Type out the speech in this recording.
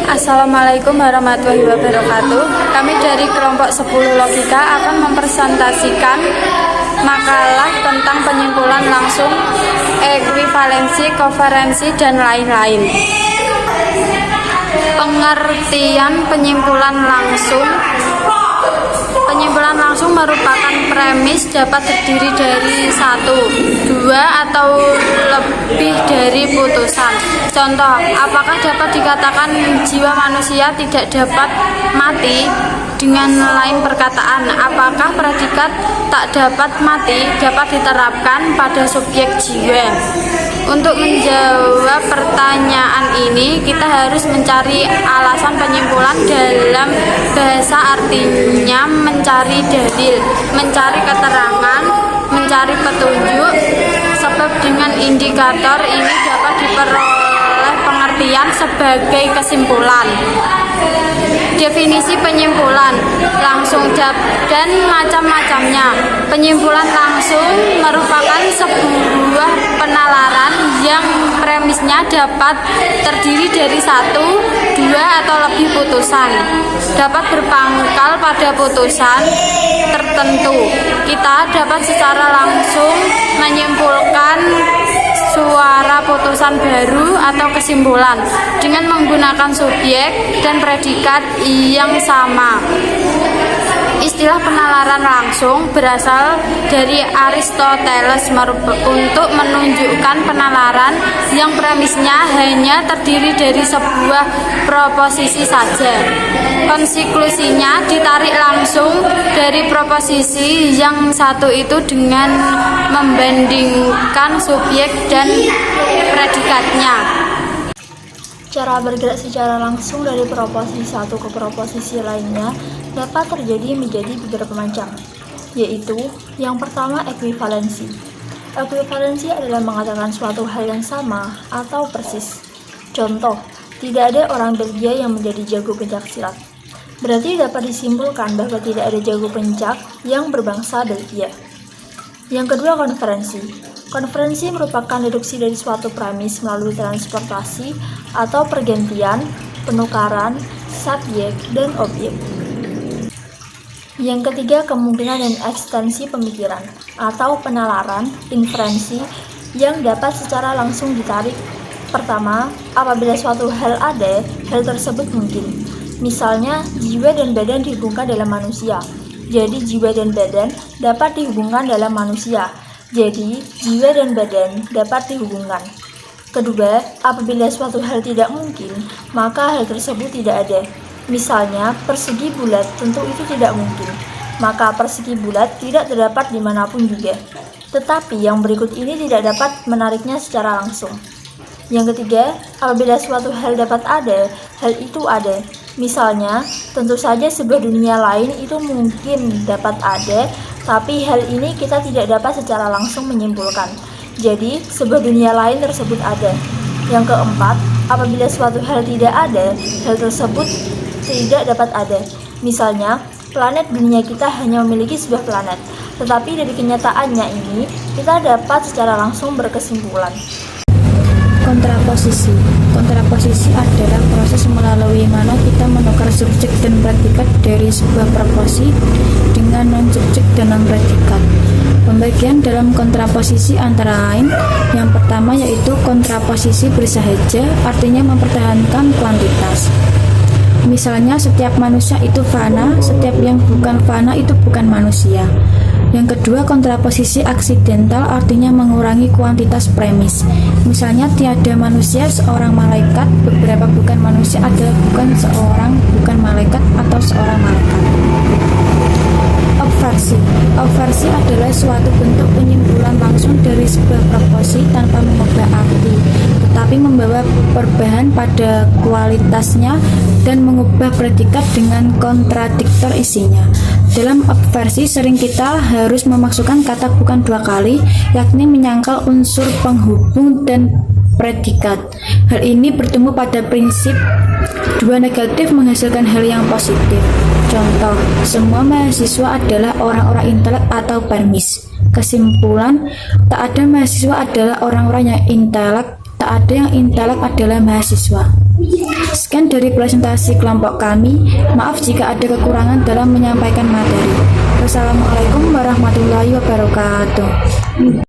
Assalamualaikum warahmatullahi wabarakatuh. Kami dari kelompok 10 Logika akan mempresentasikan makalah tentang penyimpulan langsung, ekuivalensi, kovalensi, dan lain-lain. Pengertian penyimpulan langsung. Penyimpulan langsung merupakan premis dapat terdiri dari satu, dua, atau lebih dari putusan. Contoh, apakah dapat dikatakan jiwa manusia tidak dapat mati? Dengan lain perkataan, apakah predikat tak dapat mati dapat diterapkan pada subjek jiwa? Untuk menjawab pertanyaan ini, kita harus mencari alasan penyimpulan. Dalam bahasa artinya mencari dalil, mencari keterangan, mencari petunjuk. Sebab dengan indikator ini dapat diperoleh pengertian sebagai kesimpulan. Definisi penyimpulan langsung dan macam-macamnya. Penyimpulan langsung merupakan sebuah penalaran yang premisnya dapat terdiri dari satu, dua, atau lebih putusan. Dapat berpangkal pada putusan tertentu. Kita dapat secara langsung menyimpulkan suara putusan baru atau kesimpulan dengan menggunakan subjek dan predikat yang sama. Istilah penalaran langsung berasal dari Aristoteles untuk menunjukkan penalaran yang premisnya hanya terdiri dari sebuah proposisi saja. Konseklusinya ditarik langsung dari proposisi yang satu itu dengan membandingkan subjek dan predikatnya. Cara bergerak secara langsung dari proposisi satu ke proposisi lainnya dapat terjadi menjadi beberapa macam, yaitu yang pertama ekuivalensi. Ekuivalensi adalah mengatakan suatu hal yang sama atau persis. Contoh, tidak ada orang Belgia yang menjadi jago pencak silat. Berarti dapat disimpulkan bahwa tidak ada jago pencak yang berbangsa Belgia. Yang kedua, konferensi. Konferensi merupakan deduksi dari suatu premis melalui transportasi atau pergantian, penukaran, subjek, dan objek. Yang ketiga, kemungkinan dan ekstensi pemikiran atau penalaran, inferensi yang dapat secara langsung ditarik. Pertama, apabila suatu hal ada, hal tersebut mungkin. Misalnya, jiwa dan badan dihubungkan dalam manusia. Jadi, jiwa dan badan dapat dihubungkan dalam manusia. Jadi, jiwa dan badan dapat dihubungkan. Kedua, apabila suatu hal tidak mungkin, maka hal tersebut tidak ada. Misalnya, persegi bulat tentu itu tidak mungkin, maka persegi bulat tidak terdapat dimanapun juga. Tetapi yang berikut ini tidak dapat menariknya secara langsung. Yang ketiga, apabila suatu hal dapat ada, hal itu ada. Misalnya, tentu saja sebuah dunia lain itu mungkin dapat ada, tapi hal ini kita tidak dapat secara langsung menyimpulkan. Jadi, sebuah dunia lain tersebut ada. Yang keempat, apabila suatu hal tidak ada, hal tersebut tidak dapat ada. Misalnya, planet dunia kita hanya memiliki sebuah planet, tetapi dari kenyataannya ini, kita dapat secara langsung berkesimpulan. Kontraposisi. Kontraposisi adalah proses melalui mana kita menukar subjek dan predikat dari sebuah proposisi dengan non-subjek dan non-predikat. Pembagian dalam kontraposisi antara lain, yang pertama yaitu kontraposisi bersahaja, artinya mempertahankan kuantitas. Misalnya, setiap manusia itu fana, setiap yang bukan fana itu bukan manusia. Yang kedua, kontraposisi aksidental, artinya mengurangi kuantitas premis. Misalnya, tiada manusia seorang malaikat, beberapa bukan manusia adalah bukan seorang bukan malaikat atau seorang malaikat. Obversi. Obversi adalah suatu bentuk penyimpulan langsung dari sebuah proposisi tanpa mengubah arti, tetapi membawa perubahan pada kualitasnya dan mengubah predikat dengan kontradiktor isinya. Dalam obversi sering kita harus memasukkan kata bukan dua kali, yakni menyangkal unsur penghubung dan predikat. Hal ini bertemu pada prinsip dua negatif menghasilkan hal yang positif. Contoh, semua mahasiswa adalah orang-orang intelek atau permis. Kesimpulan, tak ada mahasiswa adalah orang-orang yang intelek, tak ada yang intelek adalah mahasiswa. Sekian dari presentasi kelompok kami. Maaf jika ada kekurangan dalam menyampaikan materi. Wassalamualaikum warahmatullahi wabarakatuh.